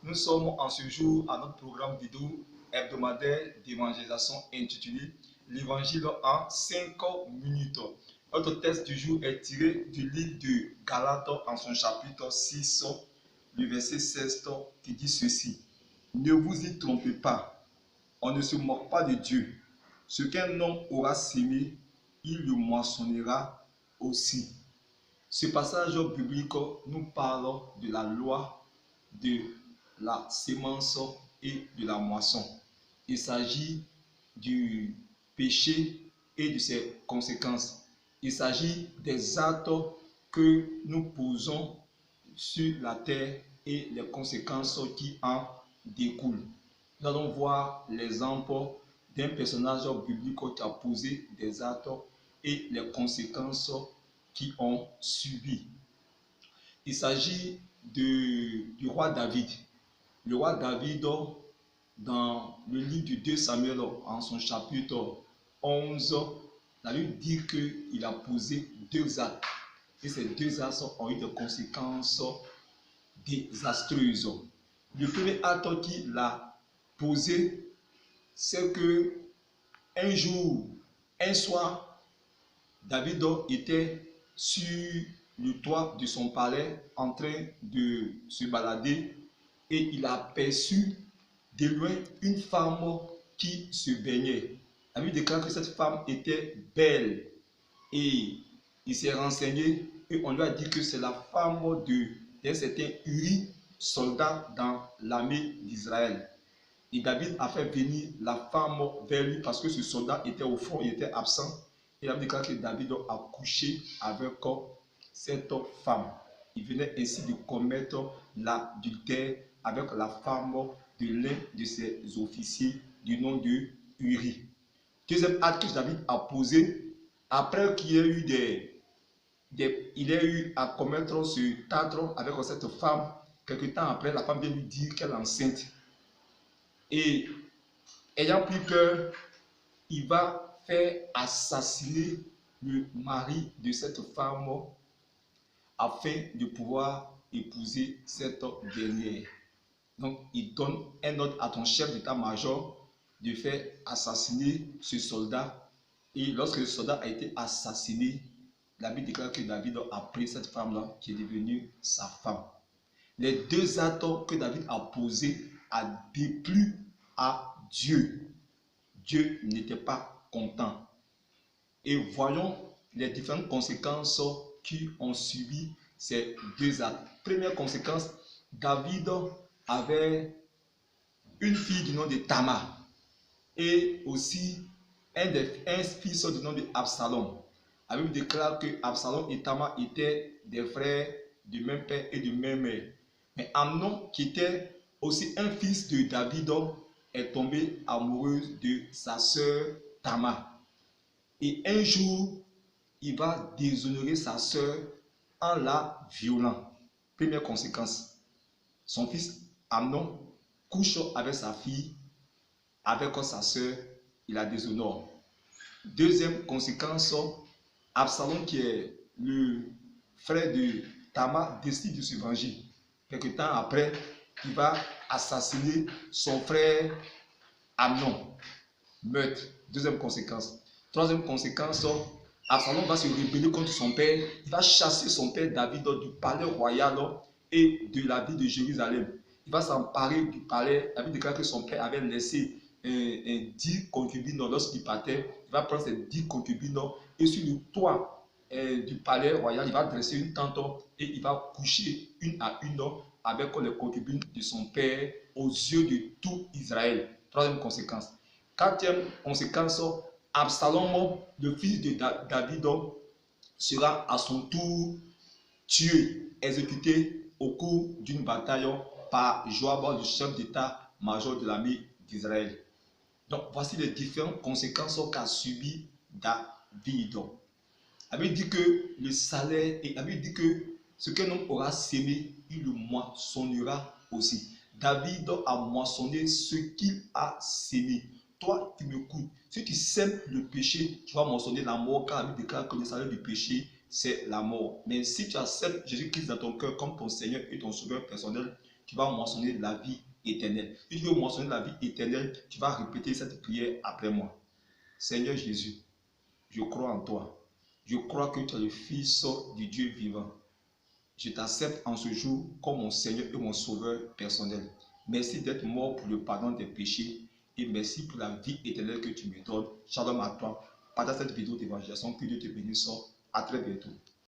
Nous sommes en ce jour à notre programme vidéo hebdomadaire d'évangélisation intitulé L'Évangile en 5 minutes. Notre texte du jour est tiré du livre de Galates en son chapitre 6, le verset 16 qui dit ceci. Ne vous y trompez pas, on ne se moque pas de Dieu. Ce qu'un homme aura sémé, il le moissonnera aussi. Ce passage biblique nous parle de la loi, de la sémence et de la moisson. Il s'agit du péché et de ses conséquences. Il s'agit des actes que nous posons sur la terre et les conséquences qui en découlent. Nous allons voir l'exemple d'un personnage biblique qui a posé des actes et les conséquences qui ont subi. Il s'agit du roi David. Le roi David, dans le livre de 2 Samuel, en son chapitre 11, la Bible dit qu'il a posé 2 actes. Et ces 2 actes ont eu des conséquences désastreuses. Le premier acte qu'il a posé, c'est que un jour, un soir, David était sur le toit de son palais en train de se balader et il a aperçu de loin une femme qui se baignait. La Bible déclare que cette femme était belle et il s'est renseigné et on lui a dit que c'est la femme d'un certain Uri, soldat dans l'armée d'Israël. Et David a fait venir la femme vers lui parce que ce soldat était au front, il était absent. Et il a déclaré que David a couché avec cette femme. Il venait ainsi de commettre l'adultère avec la femme de l'un de ses officiers du nom de Uri. Deuxième acte que David a posé, après qu'il ait eu à commettre ce acte avec cette femme, quelque temps après, la femme vient lui dire qu'elle est enceinte. Et ayant pris peur, il va faire assassiner le mari de cette femme afin de pouvoir épouser cette dernière. Donc, il donne un ordre à ton chef d'état-major de faire assassiner ce soldat. Et lorsque le soldat a été assassiné, la Bible déclare que David a pris cette femme-là qui est devenue sa femme. Les 2 actes que David a posés a déplu à Dieu. Dieu n'était pas content. Et voyons les différentes conséquences qui ont suivi ces 2 actes. Première conséquence, David avait une fille du nom de Tamar et aussi un fils du nom de Absalom. La Bible déclare que Absalom et Tamar étaient des frères du même père et de même mère. Mais Amnon, qui était aussi un fils de David, est tombé amoureux de sa sœur Tamar. Et un jour, il va déshonorer sa sœur en la violant. Première conséquence, son fils Amnon couche avec sa fille, avec sa sœur, il la déshonore. Deuxième conséquence, Absalom, qui est le frère de Tamar, décide de se venger. Quelque temps après, il va assassiner son frère Amnon. Meurtre. Deuxième conséquence. Troisième conséquence, Absalom va se rebeller contre son père. Il va chasser son père David du palais royal et de la ville de Jérusalem. Il va s'emparer du palais. La Bible déclare que son père avait laissé 10 concubines lorsqu'il partait. Il va prendre ces 10 concubines et sur le toit du palais royal, il va dresser une tente et il va coucher une à une avec les concubines de son père aux yeux de tout Israël. Troisième conséquence. Quatrième conséquence, Absalom, le fils de David, sera à son tour tué, exécuté au cours d'une bataille par Joab, le chef d'état-major de l'armée d'Israël. Donc, voici les différentes conséquences qu'a subi David. La Bible dit que le salaire, et la Bible dit que ce qu'un homme aura sémé, il le moissonnera aussi. David a moissonné ce qu'il a sémé. Toi qui m'écoutes, si tu sèmes le péché, tu vas moissonner la mort, car la Bible déclare que le salaire du péché, c'est la mort. Mais si tu acceptes Jésus-Christ dans ton cœur comme ton Seigneur et ton Sauveur personnel, tu vas mentionner la vie éternelle. Si tu veux mentionner la vie éternelle, tu vas répéter cette prière après moi. Seigneur Jésus, je crois en toi. Je crois que tu es le Fils du Dieu vivant. Je t'accepte en ce jour comme mon Seigneur et mon Sauveur personnel. Merci d'être mort pour le pardon des péchés et merci pour la vie éternelle que tu me donnes. Shalom à toi. Partage cette vidéo d'évangélisation. Que Dieu te bénisse. À très bientôt.